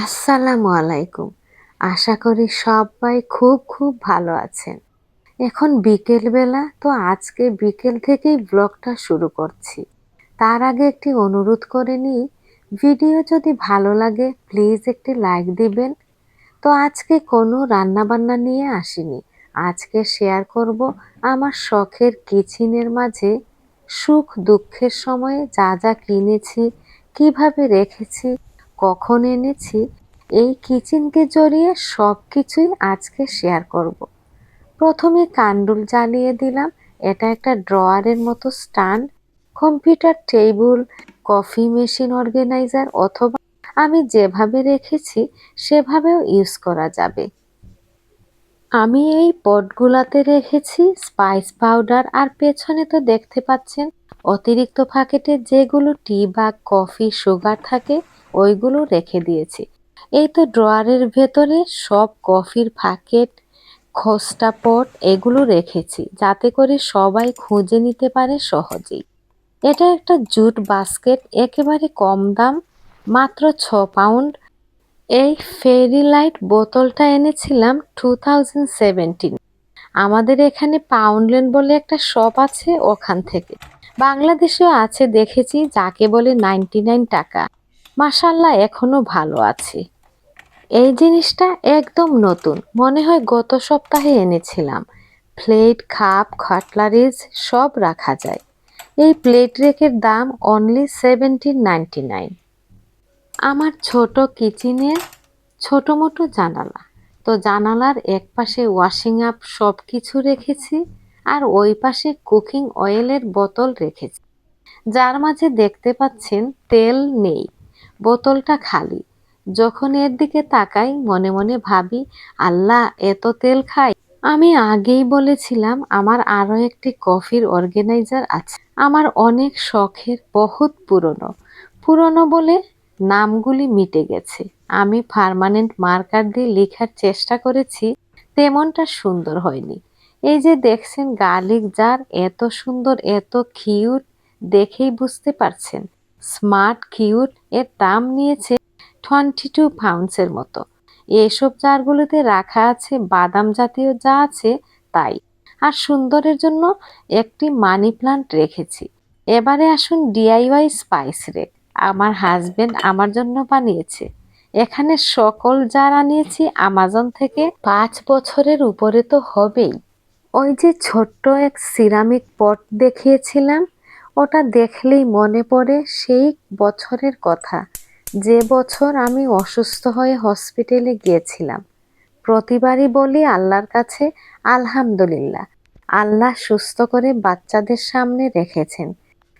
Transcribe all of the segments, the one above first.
আসসালামু আলাইকুম। আশা করি সবাই খুব খুব ভালো আছেন। এখন বিকেলবেলা, তো আজকে বিকেল থেকেই ব্লগটা শুরু করছি। তার আগে একটি অনুরোধ করে নিই, ভিডিও যদি ভালো লাগে প্লিজ একটি লাইক দিবেন। তো আজকে কোনো রান্নাবান্না নিয়ে আসিনি। আজকে শেয়ার করব আমার শখের কিচেনের মাঝে সুখ দুঃখের সময়ে যা যা কিনেছি, কিভাবে রেখেছি, কখন এনেছি, এই কিচেনকে জড়িয়ে সব কিছুই আজকে শেয়ার করব। প্রথমে কান্ডুল জ্বালিয়ে দিলাম। এটা একটা ড্রয়ারের মতো stand, computer table, coffee machine organiser, অথবা আমি যেভাবে রেখেছি সেভাবেও ইউজ করা যাবে। আমি এই পটগুলাতে রেখেছি স্পাইস পাউডার, আর পেছনে তো দেখতে পাচ্ছেন অতিরিক্ত প্যাকেটে যেগুলো টি বা কফি সুগার থাকে ওইগুলো রেখে দিয়েছি। এই তো ড্রয়ারের ভেতরে সব কফির প্যাকেট, খোস্টা পট এগুলো রেখেছি যাতে করে সবাই খুঁজে নিতে পারে সহজেই। এটা একটা জুট বাস্কেট, একেবারে কম দাম, মাত্র 6 পাউন্ড। এই ফেরি লাইট বোতলটা এনেছিলাম 2017। আমাদের এখানে পাউন্ডল্যান্ড বলে একটা শপ আছে, ওখান থেকে। বাংলাদেশেও আছে দেখেছি, যাকে বলে 99 টাকা। মাশাল্লাহ, এখনো ভালো আছে। এই জিনিসটা একদম নতুন, মনে হয় গত সপ্তাহে এনেছিলাম। প্লেট, কাপ, কাটলারিজ সব রাখা যায়। এই প্লেট রেকের দাম অনলি 17.99। আমার ছোট কিচেনের ছোট মোটো জানালা, তো জানালার এক পাশে ওয়াশিং আপ সব কিছু রেখেছি, আর ওই পাশে কুকিং অয়েলের বোতল রেখেছি, যার মাঝে দেখতে পাচ্ছেন তেল নেই, বোতলটা খালি। যখন এর দিকে তাকাই মনে মনে ভাবি, আল্লাহ, এত তেল খাই। আমি আগেই বলেছিলাম আমার আরো একটি কফির অর্গানাইজার আছে। আমার অনেক শখের, বহুত পুরনো পুরনো বলে নামগুলি মিটে গেছে। আমি পার্মানেন্ট মার্কার দিয়ে লেখার চেষ্টা করেছি, তেমনটা সুন্দর হয়নি। এই যে দেখছেন গার্লিক জার, এত সুন্দর, এত কিউট, দেখেই বুঝতে পারছেন স্মার্ট কিউট। এর দাম নিয়েছে 22 পাউন্ডসের মতো। এসব জারগুলোতে রাখা আছে বাদাম জাতীয় যা আছে তাই। আর সুন্দরের জন্য একটি মানি প্লান্ট রেখেছি। এবারে আসুন ডিআইওয়াই স্পাইস রেক। আমার হাজবেন্ড আমার জন্য বানিয়েছে। এখানে সকল জার আনিয়েছি আমাজন থেকে, 5 বছরের উপরে তো হবেই। ওই যে ছোট্ট এক সিরামিক পট দেখিয়েছিলাম, ওটা দেখলেই মনে পড়ে সেই বছরের কথা, যে বছর আমি অসুস্থ হয়ে হসপিটালে গিয়েছিলাম। প্রতিবারই বলি আল্লাহর কাছে আলহামদুলিল্লাহ, আল্লাহ সুস্থ করে বাচ্চাদের সামনে রেখেছেন।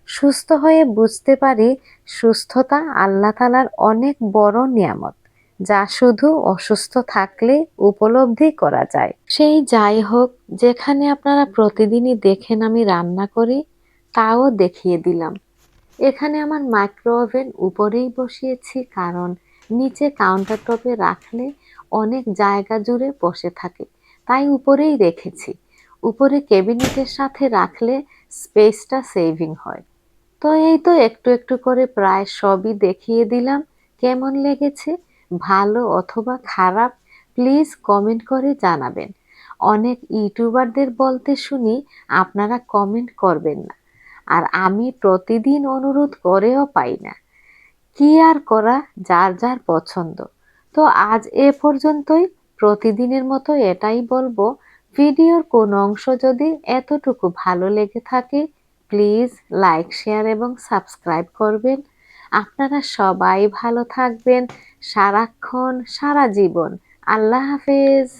সুস্থ হয়ে বুঝতে পারি সুস্থতা আল্লাহ তাআলার অনেক বড় নিয়ামত, যা শুধু অসুস্থ থাকলে উপলব্ধি করা যায়। সেই যাই হোক, যেখানে আপনারা প্রতিদিনই দেখেন আমি রান্না করি, তাও দেখিয়ে দিলাম। এখানে আমার মাইক্রো ওভেন উপরেই বসিয়েছি, কারণ নিচে কাউন্টার টপে রাখলে অনেক জায়গা জুড়ে বসে থাকে, তাই উপরেই রেখেছি। উপরে ক্যাবিনেটের সাথে রাখলে স্পেসটা সেভিং হয়। তো এই তো একটু একটু করে প্রায় সবই দেখিয়ে দিলাম। কেমন লেগেছে, ভালো অথবা খারাপ, প্লিজ কমেন্ট করে জানাবেন। অনেক ইউটিউবারদের বলতে শুনি আপনারা কমেন্ট করবেন না, আর আমি প্রতিদিন অনুরোধ করেও পাই না। কি আর করা, যার যার পছন্দ। তো আজ এ পর্যন্তই। প্রতিদিনের মতো এটাই বলবো, ভিডিওর কোনো অংশ যদি এতটুকু ভালো লেগে থাকে প্লিজ লাইক, শেয়ার এবং সাবস্ক্রাইব করবেন। আপনারা সবাই ভালো থাকবেন সারাক্ষণ, সারা জীবন। আল্লাহ হাফেজ।